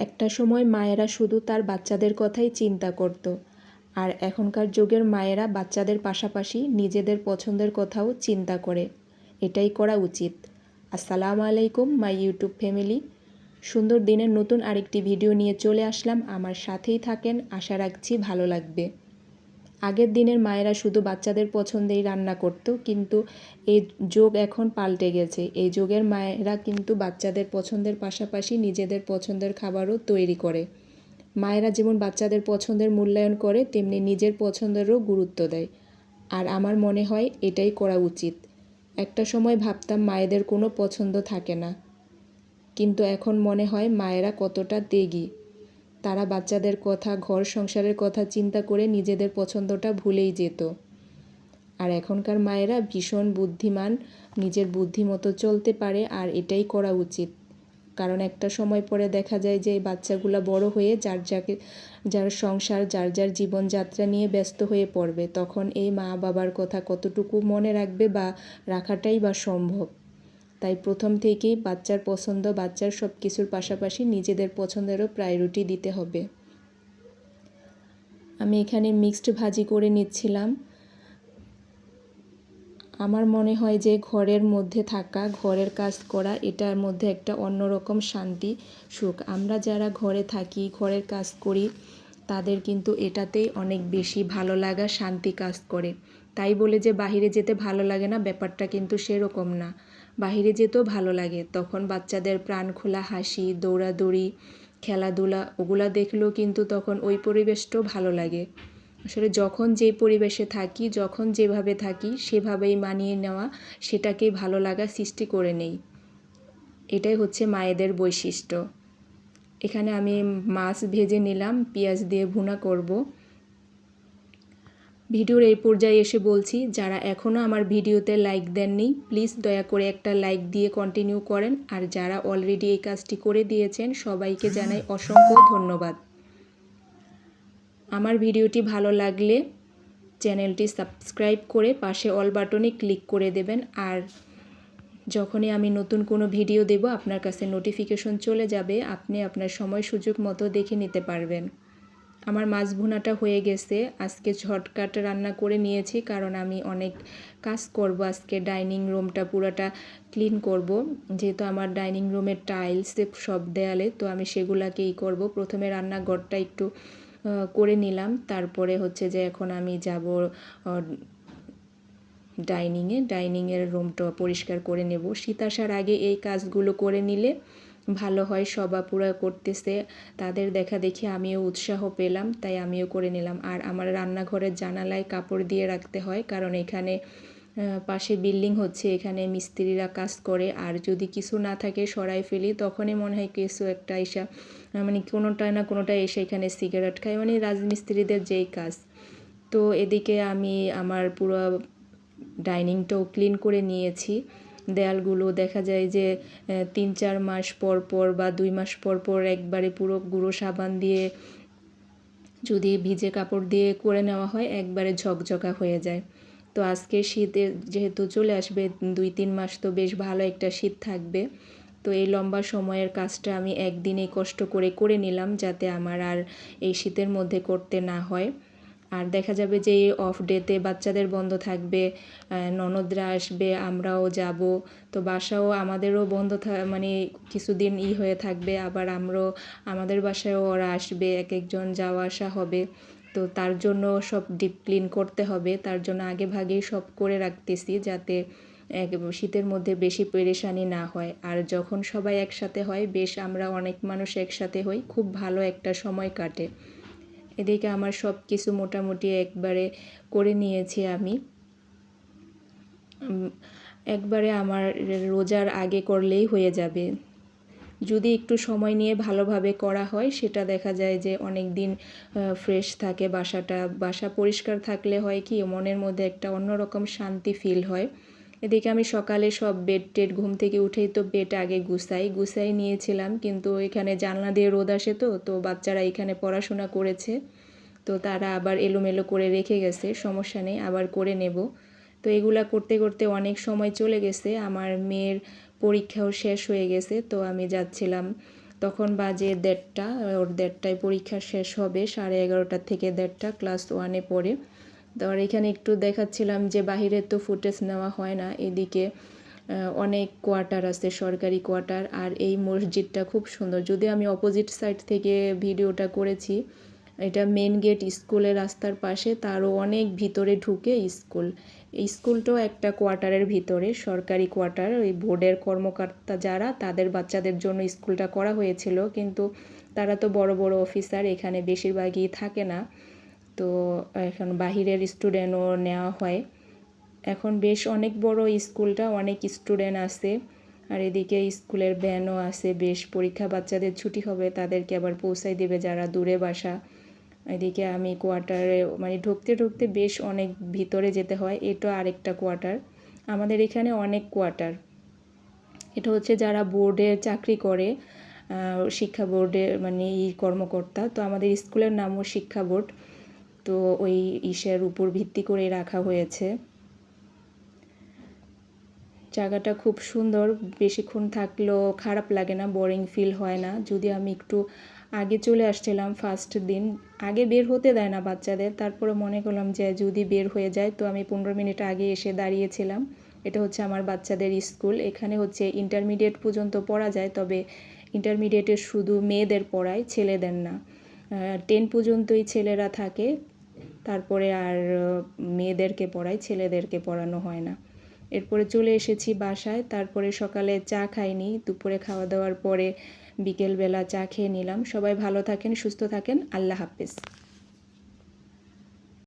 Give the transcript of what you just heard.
একটা সময় মায়েরা শুধু তার বাচ্চাদের কথাই চিন্তা করত, আর এখনকার যুগের মায়েরা বাচ্চাদের পাশাপাশি নিজেদের পছন্দের কথাও চিন্তা করে। এটাই করা উচিত। আসসালামু আলাইকুম মাই ইউটিউব ফ্যামিলি। সুন্দর দিনের নতুন আরেকটি ভিডিও নিয়ে চলে আসলাম। আমার সাথেই থাকেন, আশা রাখছি ভালো লাগবে। আগের দিনের মায়েরা শুধু বাচ্চাদের পছন্দেই রান্না করত, কিন্তু এই যুগ এখন পাল্টে গেছে। এই যুগের মায়েরা কিন্তু বাচ্চাদের পছন্দের পাশাপাশি নিজেদের পছন্দের খাবারও তৈরি করে। মায়েরা যেমন বাচ্চাদের পছন্দের মূল্যায়ন করে, তেমনি নিজের পছন্দেরও গুরুত্ব দেয়। আর আমার মনে হয় এটাই করা উচিত। একটা সময় ভাবতাম মায়েদের কোনো পছন্দ থাকে না, কিন্তু এখন মনে হয় মায়েরা কতটা ত্যাগী। তারা বাচ্চাদের কথা, ঘর সংসারের কথা চিন্তা করে নিজেদের পছন্দটা ভুলেই যেত। আর এখনকার মায়েরা ভীষণ বুদ্ধিমান, নিজের বুদ্ধি মতো চলতে পারে, আর এটাই করা উচিত। কারণ একটা সময় পরে দেখা যায় যে বাচ্চাগুলো বড় হয়ে যার সংসার, যার জীবনযাত্রা নিয়ে ব্যস্ত হয়ে পড়বে। তখন এই মা বাবার কথা কতটুকু মনে রাখবে বা রাখাটাই বা সম্ভব। তাই প্রথম থেকেই বাচ্চার পছন্দ, বাচ্চার সব কিছুর পাশাপাশি নিজেদের পছন্দেরও প্রায়োরিটি দিতে হবে। আমি এখানে মিক্সড ভাজি করে নিচ্ছিলাম। আমার মনে হয় যে ঘরের মধ্যে থাকা, ঘরের কাজ করা, এটার মধ্যে একটা অন্যরকম শান্তি, সুখ। আমরা যারা ঘরে থাকি, ঘরের কাজ করি, তাদের কিন্তু এটাতেই অনেক বেশি ভালো লাগা, শান্তি কাজ করে। তাই বলে যে বাহিরে যেতে ভালো লাগে না, ব্যাপারটা কিন্তু সেরকম না। বাহিরে যেতেও ভালো লাগে। তখন বাচ্চাদের প্রাণ খোলা হাসি, দৌড়াদৌড়ি, খেলাধুলা, ওগুলা দেখলেও কিন্তু তখন ওই পরিবেশটাও ভালো লাগে। আসলে যখন যেই পরিবেশে থাকি, যখন যেভাবে থাকি, সেভাবেই মানিয়ে নেওয়া, সেটাকেই ভালো লাগা সৃষ্টি করে নেই। এটাই হচ্ছে মায়েদের বৈশিষ্ট্য। এখানে আমি মাছ ভেজে নিলাম, পেঁয়াজ দিয়ে ভুনা করব। ভিডিওর এই পর্যায়ে এসে বলছি, যারা এখনও আমার ভিডিওতে লাইক দেননি, প্লিজ দয়া করে একটা লাইক দিয়ে কন্টিনিউ করেন। আর যারা অলরেডি এই কাজটি করে দিয়েছেন, সবাইকে জানাই অসংখ্য ধন্যবাদ। আমার ভিডিওটি ভালো লাগলে চ্যানেলটি সাবস্ক্রাইব করে পাশে অল বাটনে ক্লিক করে দেবেন। আর যখনই আমি নতুন কোনো ভিডিও দেব, আপনার কাছে নোটিফিকেশন চলে যাবে, আপনি আপনার সময় সুযোগ মতো দেখে নিতে পারবেন। আমার মাছ ভুনাটা হয়ে গেছে। আজকে ঝটকাট রান্না করে নিয়েছি, কারণ আমি অনেক কাজ করব আজকে। ডাইনিং রুমটা পুরোটা ক্লিন করব, যেহেতু আমার ডাইনিং রুমের টাইলস সব দেয়ালে, তো আমি সেগুলাকে করব। প্রথমে রান্নাঘরটা একটু করে নিলাম, তারপরে হচ্ছে যে এখন আমি যাব ডাইনিংয়ের রুমটা পরিষ্কার করে নেব। শীত আসার আগে এই কাজগুলো করে নিলে ভালো হয়। সবাপুরা করতেছে, তাদের দেখা দেখি আমিও উৎসাহ পেলাম, তাই আমিও করে নিলাম। আর আমার রান্নাঘরের জানালায় কাপড় দিয়ে রাখতে হয়, কারণ এখানে পাশে বিল্ডিং হচ্ছে, এখানে মিস্ত্রিরা কাজ করে। আর যদি কিছু না থাকে সরাই ফেলি, তখনই মনে হয় কিছু একটা এসে, মানে কোনোটা না কোনোটা এসে এখানে সিগারেট খায়, মানে রাজমিস্ত্রিদের যেই কাজ। তো এদিকে আমি আমার পুরো ডাইনিংটাও ক্লিন করে নিয়েছি। দেয়ালগুলো দেখা যায় যে 3-4 মাস পর পর বা 2 মাস পর পর একবারে পুরো গুঁড়ো সাবান দিয়ে, যদি ভিজে কাপড় দিয়ে করে নেওয়া হয়, একবারে ঝকঝকা হয়ে যায়। তো আজকে শীতে যেহেতু চলে আসবে, 2-3 মাস তো বেশ ভালো একটা শীত থাকবে। তো এই লম্বা সময়ের কাজটা আমি একদিনেই কষ্ট করে নিলাম, যাতে আমার আর এই শীতের মধ্যে করতে না হয়। আর দেখা যাবে যে এই অফ ডেতে বাচ্চাদের বন্ধ থাকবে, ননদরা আসবে, আমরাও যাব। তো বাসাও আমাদেরও বন্ধ মানে কিছুদিন হয়ে থাকবে, আবার আমাদের বাসায়ও ওরা আসবে, এক একজন যাওয়া আসা হবে। তো তার জন্য সব ডিপ ক্লিন করতে হবে। তার জন্য আগে ভাগেই সব করে রাখতেছি, যাতে শীতের মধ্যে বেশি পেরেশানি না হয়। আর যখন সবাই একসাথে হয়, বেশ আমরা অনেক মানুষ একসাথে হই, খুব ভালো একটা সময় কাটে। এদিকে আমার সব কিছু মোটামুটি একবারে করে নিয়েছি আমি। একবারে আমার রোজার আগে করলেই হয়ে যাবে। যদি একটু সময় নিয়ে ভালোভাবে করা হয়, সেটা দেখা যায় যে অনেক দিন ফ্রেশ থাকে বাসা পরিষ্কার থাকলে হয় কি, মনের মধ্যে একটা অন্যরকম শান্তি ফিল হয়। এদিকে আমি সকালে সব বেড ঘুম থেকে উঠেই তো বেড আগে গুছাই নিয়েছিলাম, কিন্তু এখানে জানলা দিয়ে রোদ আসে, তো বাচ্চারা এখানে পড়াশোনা করেছে, তো তারা আবার এলোমেলো করে রেখে গেছে। সমস্যা নেই, আবার করে নেব। তো এগুলা করতে করতে অনেক সময় চলে গেছে। আমার মেয়ের পরীক্ষাও শেষ হয়ে গেছে, তো আমি যাচ্ছিলাম তখন বাজে 1:30, ওর 1:30টায় পরীক্ষা শেষ হবে, 11:30 থেকে 1:30 ক্লাস 1-এ পড়ে। তো আর এখানে একটু দেখাচ্ছিলাম যে বাহিরের তো ফুটেজ নেওয়া হয় না, এদিকে অনেক কোয়ার্টার আছে, সরকারি কোয়ার্টার। আর এই মসজিদটা খুব সুন্দর, যদি আমি অপোজিট সাইড থেকে ভিডিওটা করেছি। এটা মেন গেট স্কুলের রাস্তার পাশে, তারও অনেক ভিতরে ঢুকে স্কুল। এই স্কুলটাও একটা কোয়ার্টারের ভিতরে, সরকারি কোয়ার্টার। ওই বোর্ডের কর্মকর্তা যারা, তাদের বাচ্চাদের জন্য স্কুলটা করা হয়েছিল, কিন্তু তারা তো বড় বড় অফিসার, এখানে বেশিরভাগই থাকে না। তো এখন বাহিরের স্টুডেন্টও নেওয়া হয়। এখন বেশ অনেক বড় স্কুলটা, অনেক স্টুডেন্ট আছে। আর এদিকে স্কুলের ভ্যানও আছে, বেশ পরীক্ষা বাচ্চাদের ছুটি হবে তাদেরকে আবার পৌঁছাই দেবে যারা দূরে বাসা। এদিকে আমি কোয়ার্টারে মানে ঢুকতে ঢুকতে বেশ অনেক ভিতরে যেতে হয়। এটা আরেকটা কোয়ার্টার, আমাদের এখানে অনেক কোয়ার্টার। এটা হচ্ছে যারা বোর্ডে চাকরি করে, শিক্ষা বোর্ডের মানে এই কর্মকর্তা। তো আমাদের স্কুলের নামও শিক্ষা বোর্ড, তো ওই ইসের উপর ভিত্তি করে রাখা হয়েছে। জায়গাটা খুব সুন্দর, বেশিক্ষণ থাকলেও খারাপ লাগে না, বোরিং ফিল হয় না। যদি আমি একটু আগে চলে আসছিলাম ফার্স্ট দিন, আগে বের হতে দেয় না বাচ্চাদের, তারপরে মনে করলাম যে যদি বের হয়ে যায়, তো আমি 15 মিনিট আগে এসে দাঁড়িয়েছিলাম। এটা হচ্ছে আমার বাচ্চাদের স্কুল, এখানে হচ্ছে ইন্টারমিডিয়েট পর্যন্ত পড়া যায়, তবে ইন্টারমিডিয়েটে শুধু মেয়েদের পড়ায়, ছেলেদের না। 10 পর্যন্তই ছেলেরা থাকে, তারপরে আর মেয়েদেরকে পড়ায়, ছেলেদেরকে পড়ানো হয় না। এরপরে চলে এসেছি বাসায়, তারপরে সকালে চা খাইনি, দুপুরে খাওয়া দাওয়ার পরে বিকেলবেলা চা খেয়ে নিলাম। সবাই ভালো থাকেন, সুস্থ থাকেন, আল্লাহ হাফেজ।